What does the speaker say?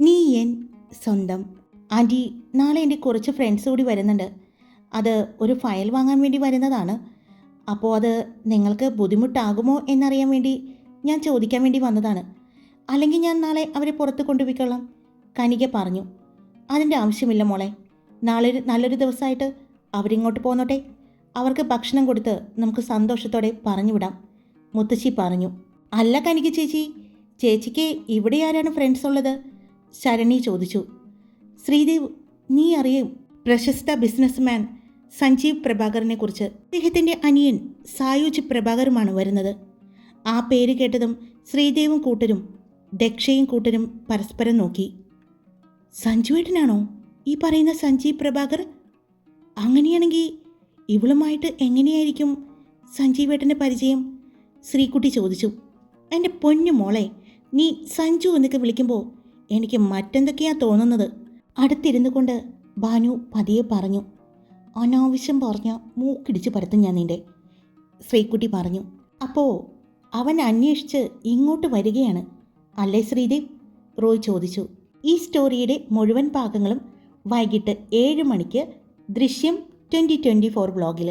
നീ എൻ സ്വന്തം. ആൻറ്റി, നാളെ എൻ്റെ കുറച്ച് ഫ്രണ്ട്സ് കൂടി വരുന്നുണ്ട്. അത് ഒരു ഫയൽ വാങ്ങാൻ വേണ്ടി വരുന്നതാണ്. അപ്പോൾ അത് നിങ്ങൾക്ക് ബുദ്ധിമുട്ടാകുമോ എന്നറിയാൻ വേണ്ടി ഞാൻ ചോദിക്കാൻ വേണ്ടി വന്നതാണ്. അല്ലെങ്കിൽ ഞാൻ നാളെ അവരെ പുറത്ത് കൊണ്ടുപോയിക്കൊള്ളാം, കനിക പറഞ്ഞു. അതിൻ്റെ ആവശ്യമില്ല മോളെ. നാളെ നല്ലൊരു ദിവസമായിട്ട് അവരിങ്ങോട്ട് പോന്നോട്ടെ. അവർക്ക് ഭക്ഷണം കൊടുത്ത് നമുക്ക് സന്തോഷത്തോടെ പറഞ്ഞു വിടാം, മുത്തശ്ശി പറഞ്ഞു. അല്ല കനിക ചേച്ചി, ചേച്ചിക്ക് ഇവിടെ ആരാണ് ഫ്രണ്ട്സ് ഉള്ളത്? ശരണി ചോദിച്ചു. ശ്രീദേവ്, നീ അറിയും പ്രശസ്ത ബിസിനസ്മാൻ സഞ്ജീവ് പ്രഭാകറിനെ കുറിച്ച്. അദ്ദേഹത്തിൻ്റെ അനിയൻ സായുജ് പ്രഭാകറുമാണ് വരുന്നത്. ആ പേര് കേട്ടതും ശ്രീദേവും കൂട്ടരും ദക്ഷയും കൂട്ടരും പരസ്പരം നോക്കി. സഞ്ജുവേട്ടനാണോ ഈ പറയുന്ന സഞ്ജീവ് പ്രഭാകർ? അങ്ങനെയാണെങ്കിൽ ഇവളുമായിട്ട് എങ്ങനെയായിരിക്കും സഞ്ജീവേട്ടൻ്റെ പരിചയം? ശ്രീകുട്ടി ചോദിച്ചു. എൻ്റെ പൊന്നു മോളെ, നീ സഞ്ജു എന്നൊക്കെ വിളിക്കുമ്പോൾ എനിക്ക് മറ്റെന്തൊക്കെയാണ് തോന്നുന്നത്. അടുത്തിരുന്നു കൊണ്ട് ഭാനു പതിയെ പറഞ്ഞു. അനാവശ്യം പറഞ്ഞ മൂക്കിടിച്ച് പരത്തും ഞാൻ നിൻ്റെ, ശ്രീകുട്ടി പറഞ്ഞു. അപ്പോൾ അവൻ അന്വേഷിച്ച് ഇങ്ങോട്ട് വരികയാണ് അല്ലേ ശ്രീദേവ്? റോയ് ചോദിച്ചു. ഈ സ്റ്റോറിയുടെ മുഴുവൻ ഭാഗങ്ങളും വൈകിട്ട് 7 മണിക്ക് ദൃശ്യം 2024 വ്ലോഗിൽ.